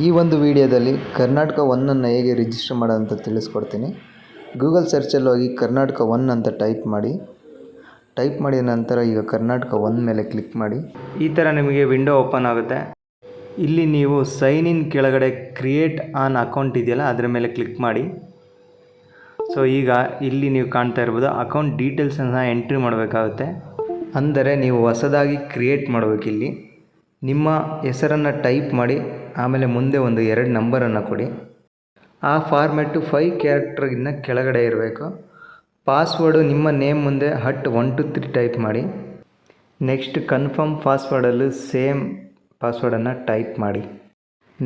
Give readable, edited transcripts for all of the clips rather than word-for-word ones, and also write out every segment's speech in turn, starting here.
ಈ ಒಂದು ವಿಡಿಯೋದಲ್ಲಿ ಕರ್ನಾಟಕ ಒನ್ನನ್ನು ಹೇಗೆ ರಿಜಿಸ್ಟರ್ ಮಾಡೋದಂತ ತಿಳಿಸ್ಕೊಡ್ತೀನಿ. ಗೂಗಲ್ ಸರ್ಚಲ್ಲಿ ಹೋಗಿ ಕರ್ನಾಟಕ ಒನ್ ಅಂತ ಟೈಪ್ ಮಾಡಿದ ನಂತರ ಈಗ ಕರ್ನಾಟಕ ಒನ್ ಮೇಲೆ ಕ್ಲಿಕ್ ಮಾಡಿ. ಈ ಥರ ನಿಮಗೆ ವಿಂಡೋ ಓಪನ್ ಆಗುತ್ತೆ. ಇಲ್ಲಿ ನೀವು ಸೈನ್ ಇನ್ ಕೆಳಗಡೆ ಕ್ರಿಯೇಟ್ ಆನ್ ಅಕೌಂಟ್ ಇದೆಯಲ್ಲ ಅದರ ಮೇಲೆ ಕ್ಲಿಕ್ ಮಾಡಿ. ಸೊ ಈಗ ಇಲ್ಲಿ ನೀವು ಕಾಣ್ತಾ ಇರ್ಬೋದು ಅಕೌಂಟ್ ಡೀಟೇಲ್ಸನ್ನು ಎಂಟ್ರಿ ಮಾಡಬೇಕಾಗುತ್ತೆ. ಅಂದರೆ ನೀವು ಹೊಸದಾಗಿ ಕ್ರಿಯೇಟ್ ಮಾಡಬೇಕು. ಇಲ್ಲಿ ನಿಮ್ಮ ಹೆಸರನ್ನು ಟೈಪ್ ಮಾಡಿ, ಆಮೇಲೆ ಮುಂದೆ ಒಂದು 2 ನಂಬರನ್ನು ಕೊಡಿ. ಆ ಫಾರ್ಮ್ಯಾಟು 5 ಕ್ಯಾರೆಕ್ಟರ್ಗಿನ್ನ ಕೆಳಗಡೆ ಇರಬೇಕು. ಪಾಸ್ವರ್ಡು ನಿಮ್ಮ ನೇಮ್ ಮುಂದೆ @123 ಟೈಪ್ ಮಾಡಿ. ನೆಕ್ಸ್ಟ್ ಕನ್ಫರ್ಮ್ ಪಾಸ್ವರ್ಡಲ್ಲೂ ಸೇಮ್ ಪಾಸ್ವರ್ಡನ್ನು ಟೈಪ್ ಮಾಡಿ.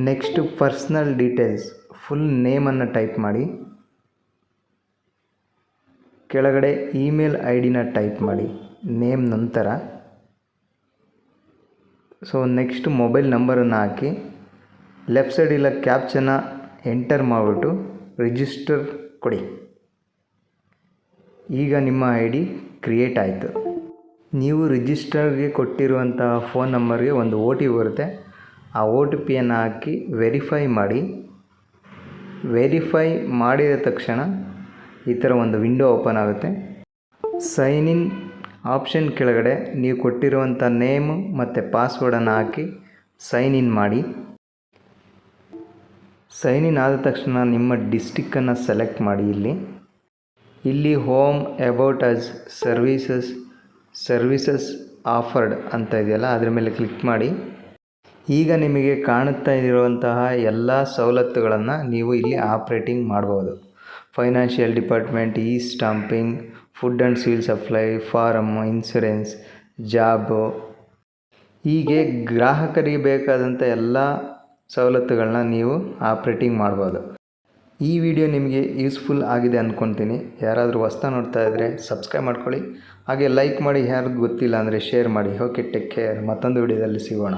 ನೆಕ್ಸ್ಟು ಪರ್ಸ್ನಲ್ ಡೀಟೇಲ್ಸ್ ಫುಲ್ ನೇಮನ್ನು ಟೈಪ್ ಮಾಡಿ. ಕೆಳಗಡೆ ಇಮೇಲ್ ID ಟೈಪ್ ಮಾಡಿ ನೇಮ್ ನಂತರ. ಸೊ ನೆಕ್ಸ್ಟ್ ಮೊಬೈಲ್ ನಂಬರನ್ನು ಹಾಕಿ ಲೆಫ್ಟ್ ಸೈಡಿಲ್ಲ ಕ್ಯಾಪ್ಚನ್ನ ಎಂಟರ್ ಮಾಡಿಬಿಟ್ಟು ರಿಜಿಸ್ಟರ್ ಕೊಡಿ. ಈಗ ನಿಮ್ಮ ID ಕ್ರಿಯೇಟ್ ಆಯಿತು. ನೀವು ರಿಜಿಸ್ಟರ್ಗೆ ಕೊಟ್ಟಿರುವಂಥ ಫೋನ್ ನಂಬರ್ಗೆ ಒಂದು OTP ಬರುತ್ತೆ. ಆ OTPಯನ್ನು ಹಾಕಿ ವೆರಿಫೈ ಮಾಡಿ. ವೆರಿಫೈ ಮಾಡಿದ ತಕ್ಷಣ ಈ ಥರ ಒಂದು ವಿಂಡೋ ಓಪನ್ ಆಗುತ್ತೆ. ಸೈನ್ ಇನ್ ಆಪ್ಷನ್ ಕೆಳಗಡೆ ನೀವು ಕೊಟ್ಟಿರುವಂಥ ನೇಮು ಮತ್ತು ಪಾಸ್ವರ್ಡನ್ನು ಹಾಕಿ ಸೈನ್ ಇನ್ ಮಾಡಿ. ಸೈನ್ ಇನ್ ಆದ ತಕ್ಷಣ ನಿಮ್ಮ ಡಿಸ್ಟಿಕ್ಕನ್ನು ಸೆಲೆಕ್ಟ್ ಮಾಡಿ. ಇಲ್ಲಿ home, about us, services offered ಅಂತ ಇದೆಯಲ್ಲ ಅದ್ರ ಮೇಲೆ ಕ್ಲಿಕ್ ಮಾಡಿ. ಈಗ ನಿಮಗೆ ಕಾಣುತ್ತಾ ಇರುವಂತಹ ಎಲ್ಲ ಸವಲತ್ತುಗಳನ್ನು ನೀವು ಇಲ್ಲಿ ಆಪ್ರೇಟಿಂಗ್ ಮಾಡ್ಬೋದು. Financial department, stamping, food and civil supply, form, insurance, job, ಹೀಗೆ ಗ್ರಾಹಕರಿಗೆ ಬೇಕಾದಂಥ ಎಲ್ಲ ಸವಲತ್ತುಗಳನ್ನ ನೀವು ಆಪ್ರೇಟಿಂಗ್ ಮಾಡ್ಬೋದು. ಈ ವಿಡಿಯೋ ನಿಮಗೆ ಯೂಸ್ಫುಲ್ ಆಗಿದೆ ಅಂದ್ಕೊತೀನಿ. ಯಾರಾದರೂ ಹೊಸ್ತಾ ನೋಡ್ತಾ ಇದ್ದರೆ ಸಬ್ಸ್ಕ್ರೈಬ್ ಮಾಡ್ಕೊಳ್ಳಿ. ಹಾಗೆ ಲೈಕ್ ಮಾಡಿ, ಯಾರಿಗೂ ಗೊತ್ತಿಲ್ಲ ಅಂದರೆ ಶೇರ್ ಮಾಡಿ. Okay, take care. ಮತ್ತೊಂದು ವಿಡಿಯೋದಲ್ಲಿ ಸಿಗೋಣ.